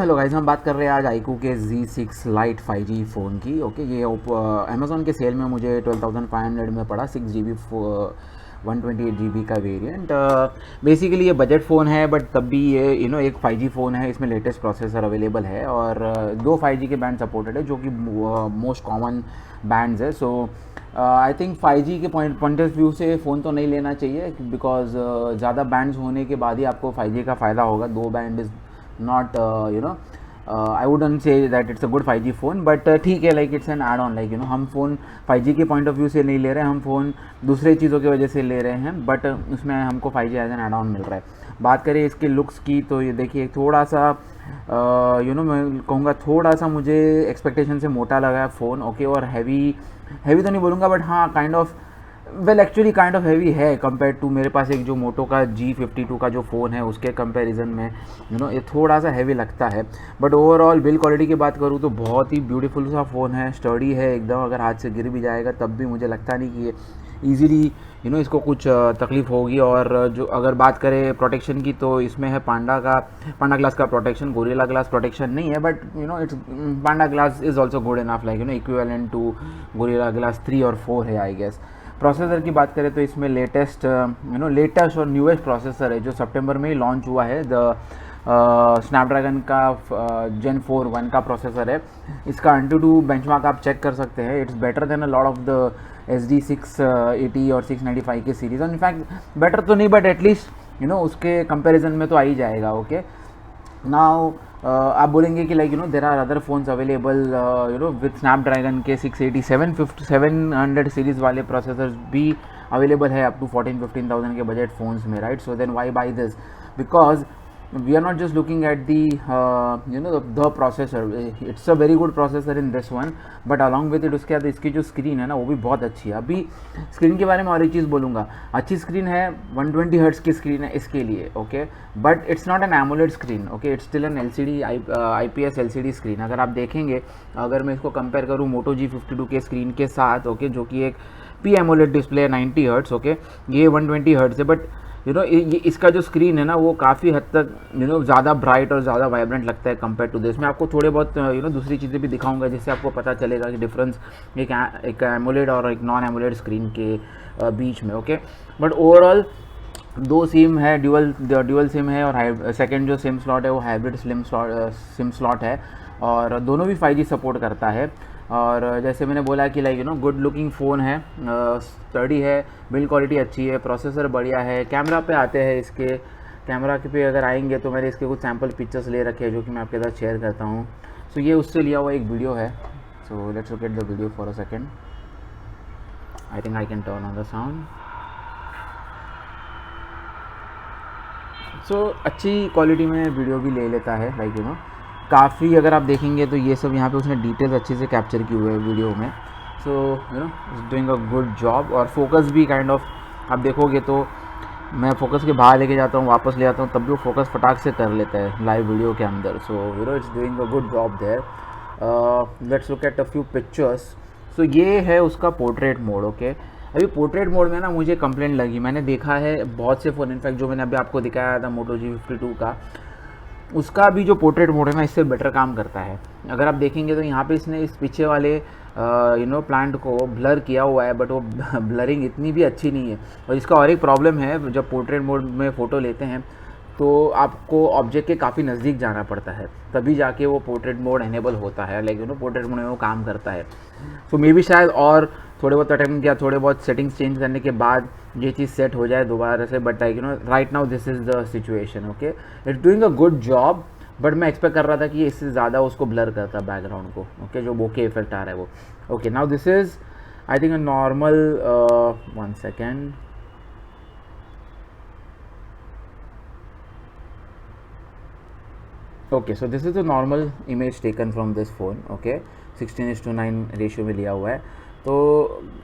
Hello guys, हम बात कर रहे हैं आज iQOO के Z6 Lite 5G फ़ोन की। ओके, ये अमेज़ॉन के सेल में मुझे 12,500 में पड़ा। 6 GB 128 GB का वेरिएंट। बेसिकली ये बजट फ़ोन है, बट तब भी ये एक 5G फ़ोन है। इसमें लेटेस्ट प्रोसेसर अवेलेबल है और दो 5G के बैंड सपोर्टेड है, जो कि मोस्ट कॉमन बैंड्स है। सो आई थिंक 5G के पॉइंट ऑफ व्यू से फ़ोन तो नहीं लेना चाहिए, बिकॉज ज़्यादा बैंड्स होने के बाद ही आपको 5G का फ़ायदा होगा। दो band is not I wouldn't say that it's a good 5G phone, but ठीक है, like it's an add on, like हम फ़ोन 5G के पॉइंट ऑफ व्यू से नहीं ले रहे हैं, हम फ़ोन दूसरे चीज़ों की वजह से ले रहे हैं, बट उसमें हमको 5G as an add on मिल रहा है। बात करें इसके लुक्स की, तो ये देखिए थोड़ा सा मैं कहूँगा थोड़ा सा मुझे एक्सपेक्टेशन से मोटा लगा है फ़ोन। ओके, और हैवी तो नहीं बोलूँगा, बट हाँ kind of actually kind of heavy है कंपेयर टू मेरे पास एक जो मोटो का G52 का जो फ़ोन है उसके कंपैरिजन में ये थोड़ा सा हैवी लगता है। बट ओवरऑल बिल्ड क्वालिटी की बात करूँ तो बहुत ही ब्यूटीफुल सा फ़ोन है, स्टडी है एकदम। अगर हाथ से गिर भी जाएगा तब भी मुझे लगता नहीं कि ये ईज़िली इसको कुछ तकलीफ़ होगी। और जो अगर बात करें प्रोटेक्शन की, तो इसमें है पांडा ग्लास का प्रोटेक्शन। गोरिल्ला ग्लास प्रोटेक्शन नहीं है, but it's Panda Glass is also good enough, like equivalent to Gorilla Glass 3 और 4 है आई गेस। प्रोसेसर की बात करें तो इसमें लेटेस्ट और न्यूएस्ट प्रोसेसर है, जो सितंबर में ही लॉन्च हुआ है। द स्नैपड्रैगन का Gen 4 1 का प्रोसेसर है। इसका Antutu बेंचमार्क आप चेक कर सकते हैं। It's better than a lot of the SD 680 और 695 के सीरीज़। इनफैक्ट बेटर तो नहीं, बट एटलीस्ट उसके कंपैरिजन में तो आ ही जाएगा। ओके, नाउ आप बोलेंगे कि like there are other phones available with Snapdragon के 680 700 सीरीज़ वाले प्रोसेसर्स भी अवेलेबल है अप टू 14-15,000 के बजट फ़ोन्स में, right? So then why buy this? Because we are not just looking at the the processor. It's a very good processor in this one, but along with it उसके बाद इसकी जो screen है ना वो भी बहुत अच्छी है। अभी स्क्रीन के बारे में और एक चीज़ बोलूँगा, अच्छी स्क्रीन है, 120 हर्ट्स की स्क्रीन है इसके लिए। Okay, but it's not an AMOLED screen. Okay, it's still an LCD IPS LCD screen. अगर आप देखेंगे, अगर मैं इसको कंपेयर करूँ मोटो G52 के स्क्रीन के साथ, ओके, जो कि एक P एमोलेड डिस्प्ले है 90 हर्ट्स, ओके, ये 120 हर्ट्स है, बट ये इसका जो स्क्रीन है ना वो काफ़ी हद तक ज़्यादा ब्राइट और ज़्यादा वाइब्रेंट लगता है कंपेयर टू दिस। मैं आपको थोड़े बहुत दूसरी चीज़ें भी दिखाऊंगा, जिससे आपको पता चलेगा कि डिफरेंस एक एमोलेड और एक नॉन एमोलेड स्क्रीन के बीच में। ओके, बट ओवरऑल दो सिम है, ड्यूअल सिम है, और सेकेंड जो सिम स्लॉट है वो हाइब्रिड सिम स्लॉट है, और दोनों भी 5G सपोर्ट करता है। और जैसे मैंने बोला कि लाइक गुड लुकिंग फ़ोन है, स्टडी है, बिल्ड क्वालिटी अच्छी है, प्रोसेसर बढ़िया है। कैमरा पे आते हैं, इसके कैमरा के पे अगर आएंगे तो मैंने इसके कुछ सैम्पल पिक्चर्स ले रखे हैं जो कि मैं आपके साथ शेयर करता हूँ। सो ये उससे लिया हुआ एक वीडियो है। So let's look at the video for a second. I think I can turn on the sound. So अच्छी क्वालिटी में वीडियो भी ले लेता है, लाइक काफ़ी अगर आप देखेंगे तो ये सब यहाँ पे उसने डिटेल्स अच्छे से कैप्चर की हुए है वीडियो में। सो it's doing a good job. और फोकस भी काइंड ऑफ आप देखोगे तो मैं फोकस के बाहर लेके जाता हूँ, वापस ले आता हूँ, तब भी वो फोकस फटाक से कर लेता है लाइव वीडियो के अंदर। So it's doing a good job there. Let's look at a few pictures. So ये है उसका पोर्ट्रेट मोड। ओके, अभी पोर्ट्रेट मोड में ना मुझे कंप्लेंट लगी, मैंने देखा है बहुत से फ़ोन, इनफैक्ट जो मैंने अभी आपको दिखाया था मोटो G52 का, उसका भी जो पोर्ट्रेट मोड है ना इससे बेटर काम करता है। अगर आप देखेंगे तो यहाँ पे इसने इस पीछे वाले प्लांट को ब्लर किया हुआ है, बट वो ब्लरिंग इतनी भी अच्छी नहीं है। और इसका और एक प्रॉब्लम है, जब पोर्ट्रेट मोड में फ़ोटो लेते हैं तो आपको ऑब्जेक्ट के काफ़ी नज़दीक जाना पड़ता है, तभी जाके वो पोर्ट्रेट मोड एनेबल होता है, लाइक पोर्ट्रेट मोड में वो काम करता है। सो मे बी शायद और थोड़े बहुत अटेम्प्ट किया, थोड़े बहुत सेटिंग्स चेंज करने के बाद ये चीज़ सेट हो जाए दोबारा से, but like right now this is the situation. Okay, it's doing a good job, but मैं एक्सपेक्ट कर रहा था कि इससे ज़्यादा उसको ब्लर करता बैकग्राउंड को। ओके, जो बोके इफेक्ट आ रहा है वो। Okay, now this is I think a normal 1 second. Okay, so this is the normal image taken from this phone. Okay, 16:9 ratio में लिया हुआ है। तो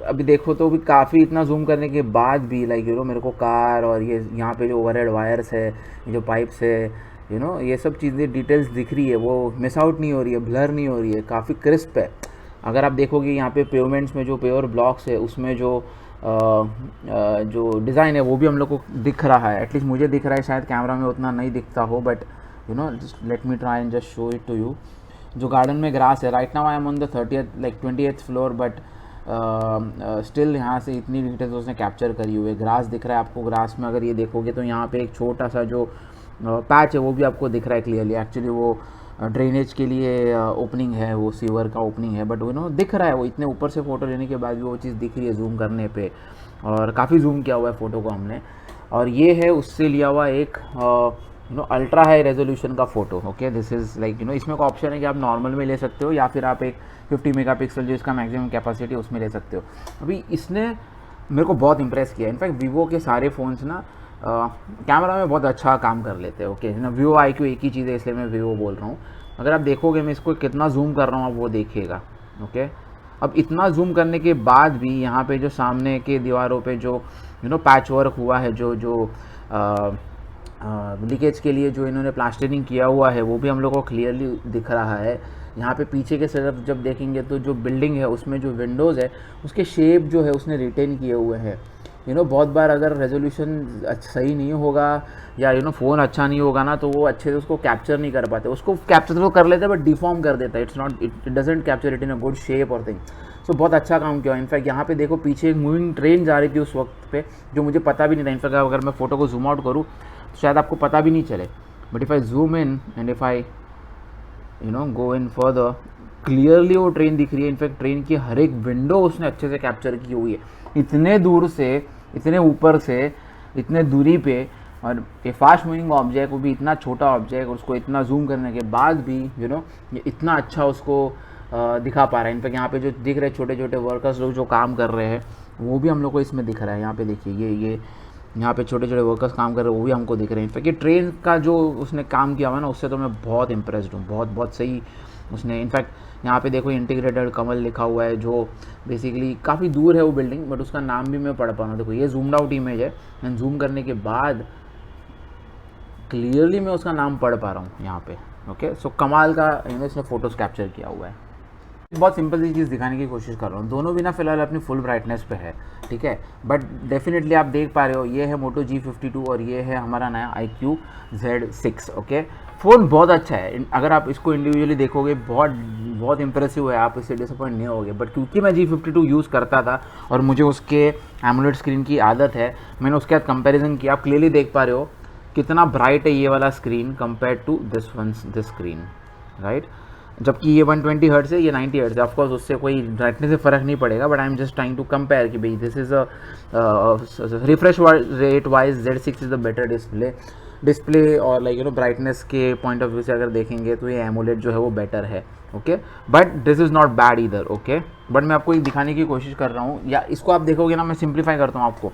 अभी देखो तो भी काफ़ी इतना जूम करने के बाद भी लाइक मेरे को कार और ये यहाँ पे जो ओवरहेड वायर्स है, ये जो पाइप्स है, ये सब चीज़ें डिटेल्स दिख रही है, वो मिस आउट नहीं हो रही है, ब्लर नहीं हो रही है, काफ़ी क्रिस्प है। अगर आप देखोगे यहाँ पे पेवमेंट्स में जो पेवर ब्लॉक्स है उसमें जो डिज़ाइन है वो भी हम लोग को दिख रहा है, एटलीस्ट मुझे दिख रहा है, शायद कैमरा में उतना नहीं दिखता हो, but you know, just let me try and just show it to you. जो गार्डन में ग्रास है, right now I am on the 28th floor, but still यहाँ से इतनी डिटेल्स उसने कैप्चर करी हुई है। ग्रास दिख रहा है आपको, ग्रास में अगर ये देखोगे तो यहाँ पे एक छोटा सा जो पैच है वो भी आपको दिख रहा है क्लियरली। एक्चुअली वो ड्रेनेज के लिए ओपनिंग है, वो सीवर का ओपनिंग है, बट यू नो दिख रहा है वो। इतने ऊपर से फ़ोटो लेने के बाद भी वो चीज़ दिख रही है जूम करने पे, और काफ़ी जूम किया हुआ है फ़ोटो को हमने। और ये है उससे लिया हुआ एक you know ultra high resolution का photo. Okay, this is like you know, इसमें का ऑप्शन है कि आप नॉर्मल में ले सकते हो या फिर आप एक 50 मेगापिक्सल जो इसका मैक्सिमम कैपेसिटी है उसमें ले सकते हो। अभी इसने मेरे को बहुत इंप्रेस किया। इनफैक्ट वीवो के सारे फ़ोन्स ना कैमरा में बहुत अच्छा काम कर लेते हैं। ओके ना, वीवो IQ एक ही चीज़ है, इसलिए मैं वीवो बोल रहा हूँ। अगर आप देखोगे मैं इसको कितना जूम कर रहा हूँ आप वो देखिएगा। ओके, अब इतना जूम करने के बाद भी यहाँ पे जो सामने के दीवारों पे जो यू नो पैच वर्क हुआ है, जो लीकेज के लिए जो इन्होंने प्लास्टरिंग किया हुआ है, वो भी हम लोग को क्लियरली दिख रहा है। यहाँ पे पीछे के तरफ जब देखेंगे तो जो बिल्डिंग है उसमें जो विंडोज़ है उसके शेप जो है उसने रिटेन किए हुए हैं। यू नो, बहुत बार अगर रेजोल्यूशन सही नहीं होगा या यू नो फ़ोन अच्छा नहीं होगा ना, तो वो अच्छे से उसको कैप्चर नहीं कर पाते। उसको कैप्चर तो कर लेते हैं बट डिफॉर्म कर देता है। It doesn't capture it in a good shape और थिंग। सो बहुत अच्छा काम किया। इनफैक्ट यहाँ पे देखो पीछे एक मूविंग ट्रेन जा रही थी उस वक्त पे, जो मुझे पता भी नहीं था। इनफैक्ट अगर मैं फ़ोटो को जूम आउट करूँ तो शायद आपको पता भी नहीं चले, but if I zoom in and if I you know go in further, clearly वो ट्रेन दिख रही है। इनफैक्ट ट्रेन की हर एक विंडो उसने अच्छे से कैप्चर की हुई है, इतने दूर से, इतने ऊपर से, इतने दूरी पे। और ये फास्ट मूविंग ऑब्जेक्ट, वो भी इतना छोटा ऑब्जेक्ट, उसको इतना जूम करने के बाद भी यू नो ये इतना अच्छा उसको दिखा पा रहा है। इनफैक्ट यहाँ पे जो दिख रहे छोटे छोटे वर्कर्स लोग जो काम कर रहे हैं वो भी हम लोग को इसमें दिख रहा है। यहाँ पे देखिए ये यहाँ पे छोटे छोटे वर्कर्स काम कर रहे हैं वो भी हमको दिख रहे हैं। इनफैक्ट ये ट्रेन का जो उसने काम किया हुआ ना, उससे तो मैं बहुत इंप्रेस्ड हूँ। बहुत सही उसने। इनफैक्ट यहाँ पे देखो इंटीग्रेटेड कमल लिखा हुआ है, जो बेसिकली काफ़ी दूर है वो बिल्डिंग, बट उसका नाम भी मैं पढ़ पा रहा हूँ। देखो ये जूम्ड आउट इमेज है एंड जूम करने के बाद क्लियरली मैं उसका नाम पढ़ पा रहा हूँ यहाँ पे। ओके, सो कमाल का इसने फ़ोटोज़ कैप्चर किया हुआ है। बहुत सिंपल सी चीज़ दिखाने की कोशिश कर रहा हूँ। दोनों भी ना फिलहाल अपनी फुल ब्राइटनेस पे है, ठीक है, बट डेफिनेटली आप देख पा रहे हो ये है मोटो G52 और ये है हमारा नया IQ Z6। ओके, फ़ोन बहुत अच्छा है। अगर आप इसको इंडिविजुअली देखोगे बहुत इंप्रेसिव है, आप इससे डिसअपॉइंट नहीं होगे। बट क्योंकि मैं G52 यूज़ करता था और मुझे उसके एमोलेड स्क्रीन की आदत है, मैंने उसके साथ कंपेरिजन किया। आप क्लियरली देख पा रहे हो कितना ब्राइट है ये वाला screen compare to this screen, right. जबकि ये 120 हर्ट्ज़ है, ये 90 हर्ट्ज़ है। ऑफकोर्स उससे कोई ब्राइटनेस से फ़र्क नहीं पड़ेगा, but I am just trying to compare कि भाई this is a refresh rate wise Z6 is the better display और लाइक यू नो ब्राइटनेस के पॉइंट ऑफ व्यू से अगर देखेंगे तो ये एमोलेड जो है वो बेटर है। Okay, but this is not bad इधर। ओके, बट मैं आपको दिखाने की कोशिश कर रहा हूँ, या इसको आप देखोगे ना, मैं सिंप्लीफाई करता हूँ आपको।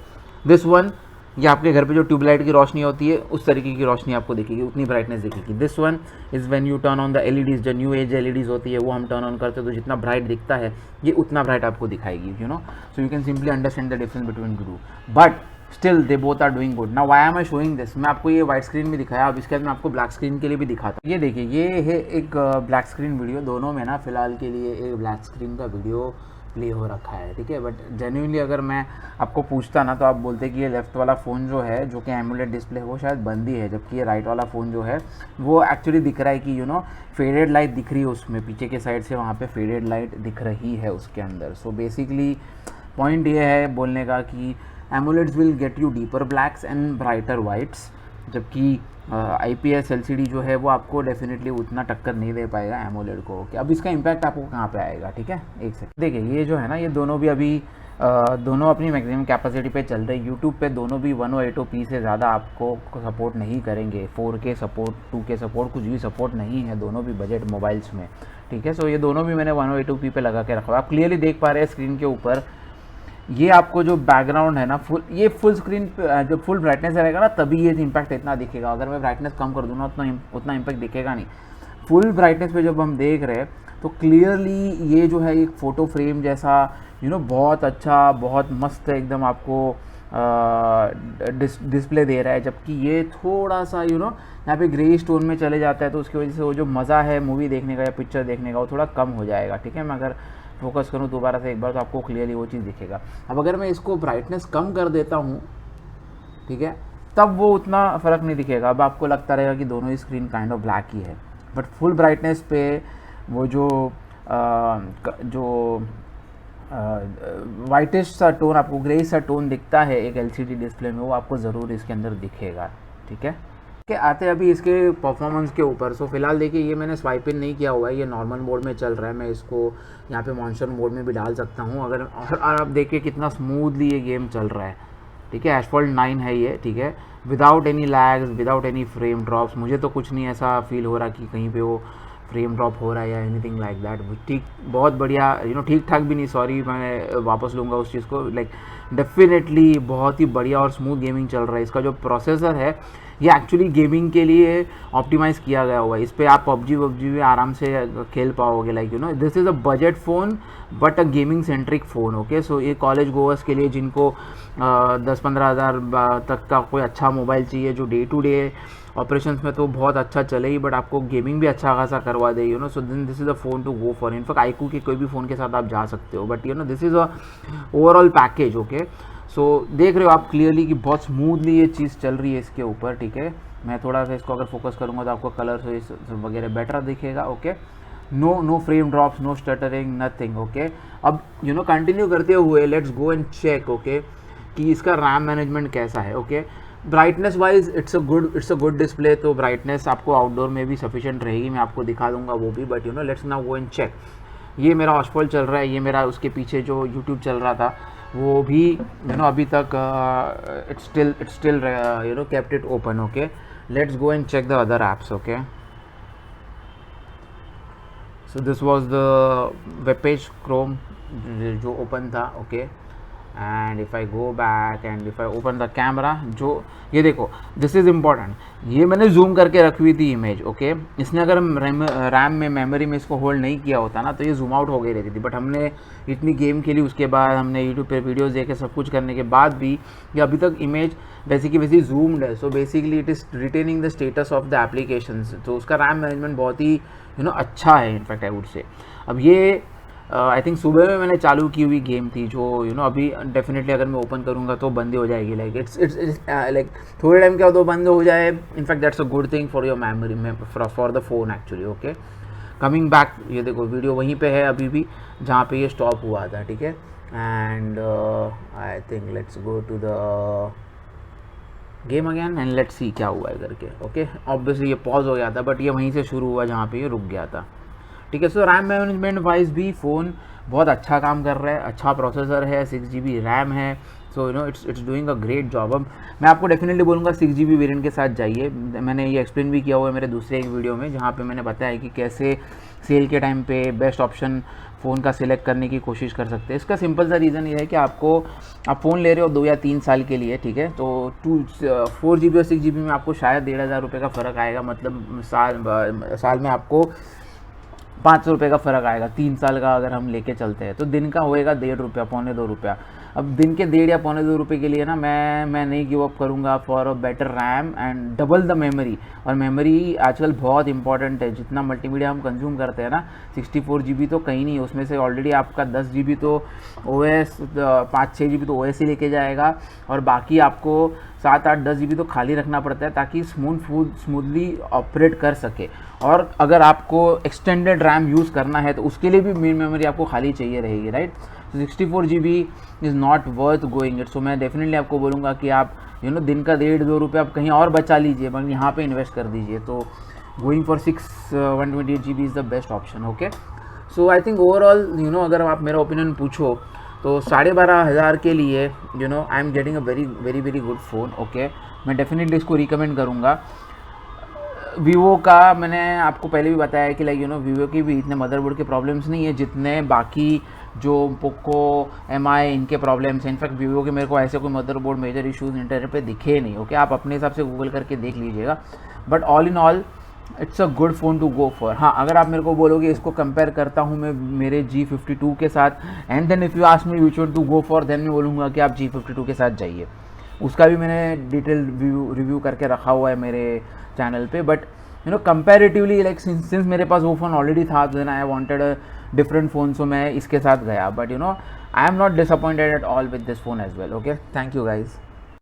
दिस वन, ये आपके घर पे जो ट्यूबलाइट की रोशनी होती है उस तरीके की रोशनी आपको दिखेगी, उतनी ब्राइटनेस दिखेगी। This one is when U turn on the LEDs, जो न्यू एज LEDs होती है वो हम टर्न ऑन करते हैं, तो जितना ब्राइट दिखता है ये उतना ब्राइट आपको दिखाएगी, you know. So you can simply understand the difference between two, but still they both are doing good. Now why am I showing this, मैं आपको ये वाइट स्क्रीन में दिखाया, अब इसके बाद मैं आपको ब्लैक स्क्रीन के लिए भी दिखाता हूँ। ये देखिए, ये है एक ब्लैक स्क्रीन वीडियो, दोनों में ना फिलहाल के लिए एक ब्लैक स्क्रीन का वीडियो प्ले हो रखा है, ठीक है। बट जेन्युइनली अगर मैं आपको पूछता ना, तो आप बोलते कि ये लेफ़्ट वाला फ़ोन जो है, जो कि एमुलेट डिस्प्ले है, वो शायद बंद ही है, जबकि ये राइट वाला फ़ोन जो है वो एक्चुअली दिख रहा है कि यू नो फेडेड लाइट दिख रही है उसमें, पीछे के साइड से वहाँ पे फेडेड लाइट दिख रही है उसके अंदर। सो बेसिकली पॉइंट ये है बोलने का कि AMOLEDs will get you deeper blacks and brighter whites, जबकि IPS LCD जो है वो आपको डेफिनेटली उतना टक्कर नहीं दे पाएगा एमोलेड को। ओके, अब इसका इम्पैक्ट आपको कहाँ पे आएगा, ठीक है, एक सेकंड। देखिए ये जो है ना, ये दोनों भी अभी दोनों अपनी मैक्सिमम कैपेसिटी पे चल रहे हैं। यूट्यूब पे दोनों भी 108p से ज़्यादा आपको सपोर्ट नहीं करेंगे। 4K सपोर्ट, 2K सपोर्ट, कुछ भी सपोर्ट नहीं है, दोनों भी बजट मोबाइल्स में, ठीक है। सो ये दोनों भी मैंने 108p पे लगा के रखा हुआ। आप क्लियरली देख पा रहे हैं स्क्रीन के ऊपर, ये आपको जो बैकग्राउंड है ना, फुल स्क्रीन पे जब फुल ब्राइटनेस रहेगा ना तभी ये इम्पैक्ट इतना दिखेगा। अगर मैं ब्राइटनेस कम कर दूँ ना उतना इम्पैक्ट दिखेगा नहीं। फुल ब्राइटनेस पे जब हम देख रहे हैं तो क्लियरली ये जो है एक फ़ोटो फ्रेम जैसा यू नो बहुत अच्छा, बहुत मस्त एकदम आपको डिस्प्ले दे रहा है। जबकि ये थोड़ा सा यू नो यहाँ पे ग्रे स्टोन में चले जाता है, तो उसकी वजह से वो जो मज़ा है मूवी देखने का या पिक्चर देखने का वो थोड़ा कम हो जाएगा, ठीक है। मैं अगर फोकस करूँ दोबारा से एक बार तो आपको क्लियरली वो चीज़ दिखेगा। अब अगर मैं इसको ब्राइटनेस कम कर देता हूँ, ठीक है, तब वो उतना फ़र्क नहीं दिखेगा। अब आपको लगता रहेगा कि दोनों ही स्क्रीन काइंड ऑफ ब्लैक ही है, बट फुल ब्राइटनेस पे वो जो वाइटिश सा टोन, आपको ग्रे सा टोन दिखता है एक एलसीडी डिस्प्ले में, वो आपको ज़रूर इसके अंदर दिखेगा। ठीक है, के आते अभी इसके परफॉर्मेंस के ऊपर। सो फिलहाल देखिए, ये मैंने स्वाइप इन नहीं किया हुआ है, ये नॉर्मल मोड में चल रहा है। मैं इसको यहाँ पे मॉन्स्टर मोड में भी डाल सकता हूँ अगर, और आप देखिए कितना स्मूथली ये गेम चल रहा है। ठीक है, एसफॉल्ट 9 है ये। ठीक है, without any lags, without any frame drops. मुझे तो कुछ नहीं ऐसा फील हो रहा कि कहीं पे वो फ्रेम ड्रॉप हो रहा है या एनीथिंग लाइक दैट। ठीक, बहुत बढ़िया, ठीक ठाक भी नहीं, सॉरी मैं वापस लूँगा उस चीज़ को। लाइक डेफिनेटली बहुत ही बढ़िया और स्मूथ गेमिंग चल रहा है। इसका जो प्रोसेसर है ये एक्चुअली गेमिंग के लिए ऑप्टिमाइज़ किया गया हुआ है। इस पर आप पबजी में आराम से खेल पाओगे। Like this is a budget phone but a gaming centric phone. Okay, so ये कॉलेज गोअर्स के लिए जिनको 10-15 हज़ार तक का कोई अच्छा मोबाइल चाहिए जो डे टू डे ऑपरेशंस में तो बहुत अच्छा चले ही, बट आपको गेमिंग भी अच्छा खासा करवा दे, so then this is a phone to go for. In fact iQOO के कोई भी फ़ोन के साथ आप जा सकते हो, but this is a overall package. Okay, so देख रहे हो आप क्लियरली कि बहुत स्मूथली ये चीज़ चल रही है इसके ऊपर। ठीक है, मैं थोड़ा सा इसको अगर फोकस करूँगा तो आपको कलर वगैरह बेटर दिखेगा। Okay, no frame drops, no stuttering, nothing. Okay, अब कंटिन्यू करते हुए let's go and check okay कि इसका रैम मैनेजमेंट कैसा है। Okay, brightness wise it's a good display, तो ब्राइटनेस आपको आउटडोर में भी सफिशिएंट रहेगी, मैं आपको दिखा दूंगा वो भी। But let's now go and check. ये मेरा ऑशफॉल चल रहा है, ये मेरा उसके पीछे जो यूट्यूब चल रहा था वो भी अभी तक it's still kept it open. Okay, let's go and check the other apps. Okay, so this was the web page Chrome जो ओपन था। Okay, and if I go back and if I open the camera, जो ये देखो this is important, ये मैंने zoom करके रखी हुई थी इमेज। ओके, इसने अगर रैम में मेमोरी में इसको होल्ड नहीं किया होता ना तो ये जूम आउट हो गई रहती थी, बट हमने इतनी गेम खेली, उसके बाद हमने यूट्यूब पे वीडियोस देखे, सब कुछ करने के बाद भी ये अभी तक इमेज वैसी की वैसी जूम्ड है। So basically it is retaining the status of the applications, तो उसका रैम मैनेजमेंट बहुत ही अच्छा है इनफैक्ट आई वुड से। अब ये आई थिंक सुबह में मैंने चालू की हुई गेम थी जो अभी डेफिनेटली अगर मैं ओपन करूँगा तो बंद हो जाएगी। लाइक इट्स लाइक थोड़े टाइम के बाद वो बंद हो जाए, in fact that's a good thing for your memory, for the phone actually. Okay, coming back, ये देखो वीडियो वहीं पे है अभी भी जहाँ पे ये स्टॉप हुआ था। ठीक है, and I think let's go to the game again and let's see क्या हुआ है करके। ओके, ऑब्वियसली ये पॉज हो गया था बट ये वहीं से शुरू हुआ जहाँ पे ये रुक गया था। ठीक है, सो रैम मैनेजमेंट वाइज भी फ़ोन बहुत अच्छा काम कर रहा है, अच्छा प्रोसेसर है, 6GB रैम है, सो it's doing a great job. अब मैं आपको डेफिनेटली बोलूँगा 6GB वेरिएंट के साथ जाइए। मैंने ये एक्सप्लेन भी किया हुआ है मेरे दूसरे एक वीडियो में जहाँ पे मैंने बताया कि कैसे सेल के टाइम पे बेस्ट ऑप्शन फ़ोन का सिलेक्ट करने की कोशिश कर सकते हैं। इसका सिंपल सा रीज़न ये है कि आप फ़ोन ले रहे हो 2 या 3 साल के लिए। ठीक है, तो 4GB और 6GB में आपको शायद 1,500 रुपये का फ़र्क आएगा, मतलब साल में आपको 500 रुपये का फ़र्क आएगा। 3 साल का अगर हम लेके चलते हैं तो दिन का होएगा 1.5 रुपया, 1.25 रुपया। अब दिन के 1.5 या 1.25 रुपये के लिए ना मैं नहीं गिव अप करूँगा for a better RAM and double the memory. और मेमोरी आजकल बहुत इंपॉर्टेंट है, जितना मल्टीमीडिया हम कंज्यूम करते हैं ना, 64GB तो कहीं नहीं, उसमें से ऑलरेडी आपका 10GB तो OS, 5-6GB तो OS ही लेके जाएगा, और बाकी आपको 7-8-10GB तो खाली रखना पड़ता है ताकि स्मूथली ऑपरेट कर सके। और अगर आपको एक्सटेंडेड रैम यूज़ करना है तो उसके लिए भी मेन मेमोरी आपको खाली चाहिए रहेगी, राइट। तो 64GB is not worth going it. So मैं डेफिनेटली आपको बोलूँगा कि आप दिन का 1.5-2 रुपये आप कहीं और बचा लीजिए, मगर यहाँ पे इन्वेस्ट कर दीजिए। तो going for 128GB is the best option. Okay, so I think overall अगर आप मेरा ओपिनियन पूछो तो 12,500 के लिए I am getting a very good phone. Okay, मैं डेफिनेटली इसको रिकमेंड करूँगा। वीवो का मैंने आपको पहले भी बताया कि लाइक वीवो की भी इतने मदरबोर्ड के प्रॉब्लम्स नहीं है जितने बाकी जो पोको, MI इनके प्रॉब्लम्स हैं। इनफैक्ट वीवो के मेरे को ऐसे कोई मदरबोर्ड मेजर इश्यूज़ इंटरनेट पे दिखे नहीं। ओके, आप अपने हिसाब से गूगल करके देख लीजिएगा, but all in all it's a good phone to go for. हाँ, अगर आप मेरे को बोलोगे इसको कंपेयर करता हूँ मैं मेरे G52 के साथ, and then if you ask me which one to go for, then मैं बोलूँगा कि आप G52 के साथ जाइए। उसका भी मैंने डिटेल रिव्यू करके रखा हुआ है मेरे चैनल पे। बट कंपैरेटिवली लाइक सिंस मेरे पास वो फ़ोन ऑलरेडी था, then I wanted a different phone, so मैं इसके साथ गया। But I am not disappointed at all with this phone as well. Okay, thank you guys.